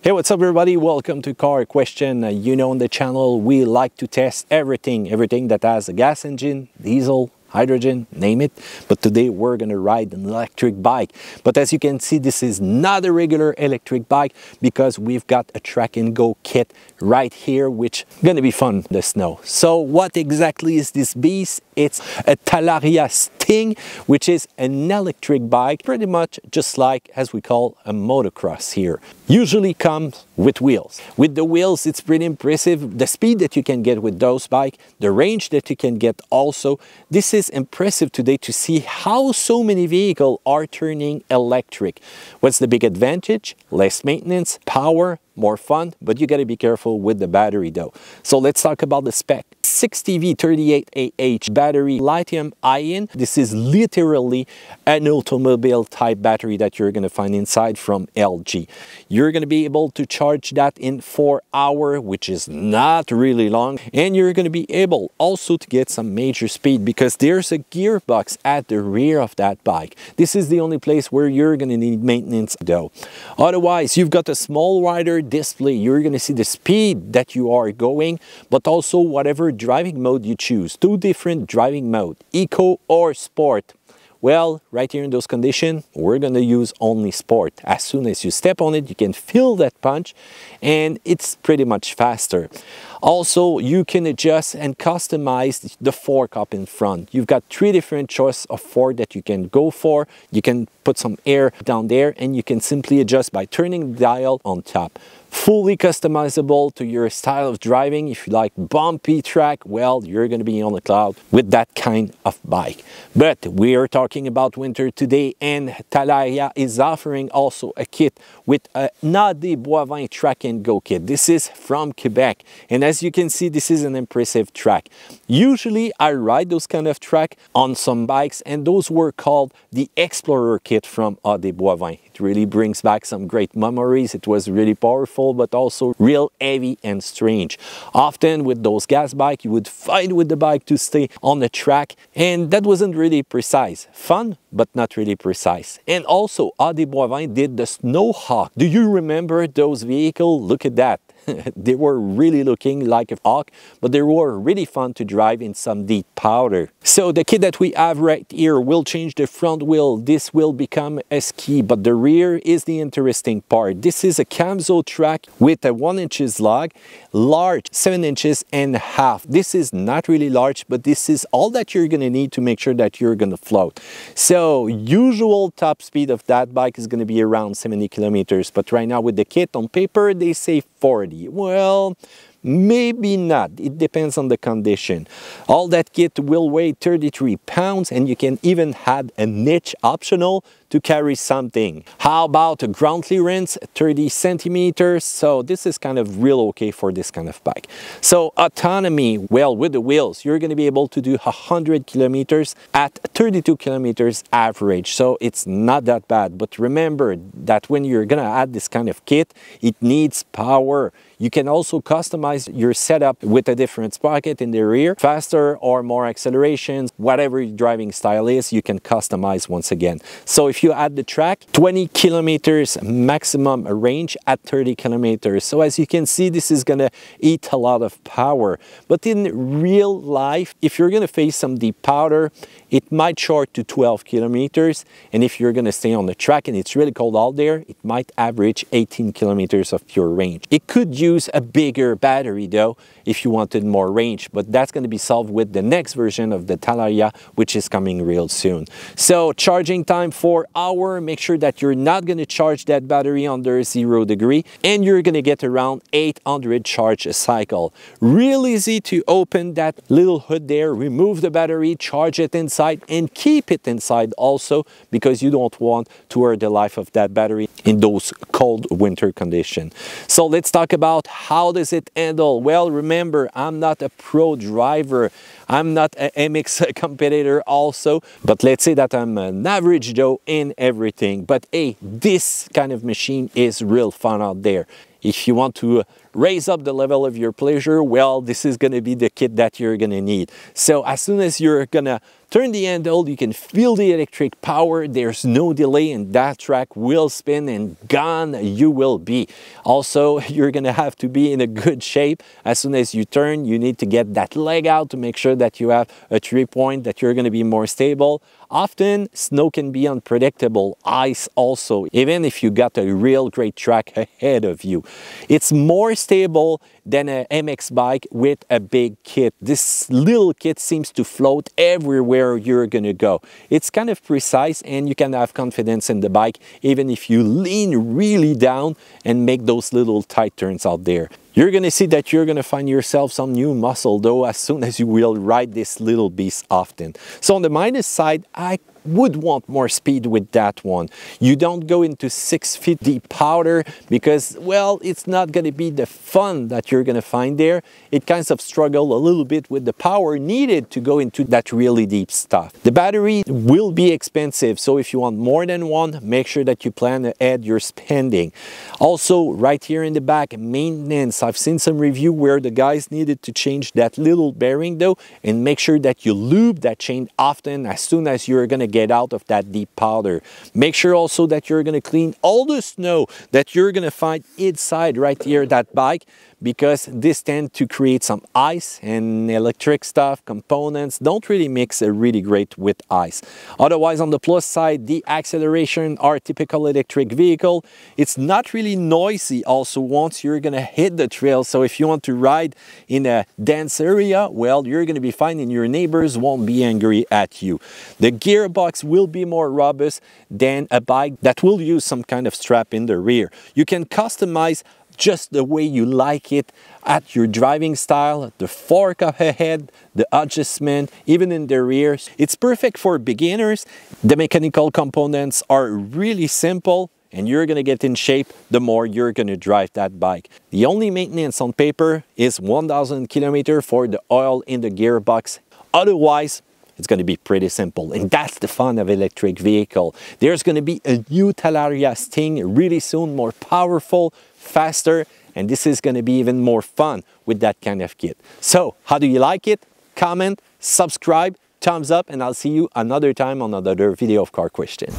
Hey, what's up everybody? Welcome to Car Question. You know, on the channel we like to test everything that has a gas engine, diesel, hydrogen, name it. But today we're gonna ride an electric bike. But as you can see, this is not a regular electric bike because we've got a Track N Go kit right here, which is gonna be fun in the snow. So what exactly is this beast? It's a Talaria Sting, which is an electric bike, pretty much just like as we call a motocross here. Usually comes with wheels. With the wheels, it's pretty impressive. The speed that you can get with those bikes, the range that you can get also. This is impressive today to see how so many vehicles are turning electric. What's the big advantage? Less maintenance, power, more fun, but you got to be careful with the battery though. So let's talk about the spec. 60V38AH battery, lithium ion. This is literally an automobile type battery that you're going to find inside from LG. You're going to be able to charge that in 4 hours, which is not really long, and you're going to be able also to get some major speed because there's a gearbox at the rear of that bike. This is the only place where you're going to need maintenance though. Otherwise, you've got a small rider display. You're going to see the speed that you are going, but also whatever driving mode you choose. 2 different driving modes, eco or sport. Well, right here in those conditions, we're going to use only sport. As soon as you step on it, you can feel that punch and it's pretty much faster. Also, you can adjust and customize the fork up in front. You've got 3 different choices of fork that you can go for. You can put some air down there and you can simply adjust by turning the dial on top. Fully customizable to your style of driving. If you like bumpy track, well, you're going to be on the cloud with that kind of bike. But we are talking about winter today, and Talaria is offering also a kit with an AD Boivin Track N Go kit. This is from Quebec, and as you can see, this is an impressive track. Usually I ride those kind of track on some bikes, and those were called the Explorer Kit from AD Boivin. It really brings back some great memories. It was really powerful, but also real heavy and strange. Often with those gas bikes, you would fight with the bike to stay on the track, and that wasn't really precise. Fun, but not really precise. And also, AD Boivin did the Snowhawk. Do you remember those vehicles? Look at that. They were really looking like a hawk, but they were really fun to drive in some deep powder. So the kit that we have right here will change the front wheel. This will become a ski, but the rear is the interesting part. This is a CAMSO track with a 1-inch lug, large 7.5 inches. This is not really large, but this is all that you're going to need to make sure that you're going to float. So usual top speed of that bike is going to be around 70 kilometers, but right now with the kit on paper, they say 40. Well, maybe not. It depends on the condition. All that kit will weigh 33 pounds and you can even add a niche optional to carry something. How about a ground clearance? 30 centimeters. So this is kind of real okay for this kind of bike. So autonomy, well, with the wheels, you're going to be able to do 100 kilometers at 32 kilometers average. So it's not that bad. But remember that when you're going to add this kind of kit, it needs power. You can also customize your setup with a different sprocket in the rear, faster or more accelerations, whatever your driving style is, you can customize once again. So if you add the track, 20 kilometers maximum range at 30 kilometers. So as you can see, this is gonna eat a lot of power. But in real life, if you're gonna face some deep powder, it might short to 12 kilometers. And if you're gonna stay on the track and it's really cold out there, it might average 18 kilometers of pure range. It could use a bigger battery though if you wanted more range, but that's going to be solved with the next version of the Talaria, which is coming real soon. So charging time 4 hours. Make sure that you're not going to charge that battery under 0 degrees, and you're going to get around 800 charge a cycle. Real easy to open that little hood there, remove the battery, charge it inside, and keep it inside also, because you don't want to wear the life of that battery in those cold winter conditions. So let's talk about how does it handle. Well, remember, I'm not a pro driver. I'm not an MX competitor also, but let's say that I'm an average Joe in everything. But hey, this kind of machine is real fun out there. If you want to raise up the level of your pleasure, well, this is going to be the kit that you're going to need. So as soon as you're going to turn the handle, you can feel the electric power. There's no delay, and that track will spin, and gone you will be. Also, you're gonna have to be in a good shape. As soon as you turn, you need to get that leg out to make sure that you have a 3-point, that you're gonna be more stable. Often, snow can be unpredictable, ice also, even if you got a real great track ahead of you. It's more stable than an MX bike with a big kit. This little kit seems to float everywhere you're gonna go. It's kind of precise, and you can have confidence in the bike even if you lean really down and make those little tight turns out there. You're gonna see that you're gonna find yourself some new muscle though as soon as you will ride this little beast often. So on the minus side, I would want more speed with that one. You don't go into 6 feet deep powder because, well, it's not going to be the fun that you're going to find there. It kind of struggle a little bit with the power needed to go into that really deep stuff. The battery will be expensive, so if you want more than one, make sure that you plan ahead your spending. Also, right here in the back, maintenance. I've seen some review where the guys needed to change that little bearing though, and make sure that you lube that chain often as soon as you're going to get out of that deep powder. Make sure also that you're going to clean all the snow that you're going to find inside right here that bike, because this tends to create some ice, and electric stuff, components don't really mix really great with ice. Otherwise, on the plus side, the acceleration are typical electric vehicle. It's not really noisy also once you're gonna hit the trail, so if you want to ride in a dense area, well, you're gonna be fine and your neighbors won't be angry at you. The gearbox will be more robust than a bike that will use some kind of strap in the rear. You can customize just the way you like it at your driving style, the fork up ahead, the adjustment, even in the rear. It's perfect for beginners. The mechanical components are really simple, and you're gonna get in shape the more you're gonna drive that bike. The only maintenance on paper is 1,000 kilometers for the oil in the gearbox. Otherwise, it's going to be pretty simple, and that's the fun of electric vehicle. There's going to be a new Talaria Sting really soon, more powerful, faster, and this is going to be even more fun with that kind of kit. So, how do you like it? Comment, subscribe, thumbs up, and I'll see you another time on another video of Car Question.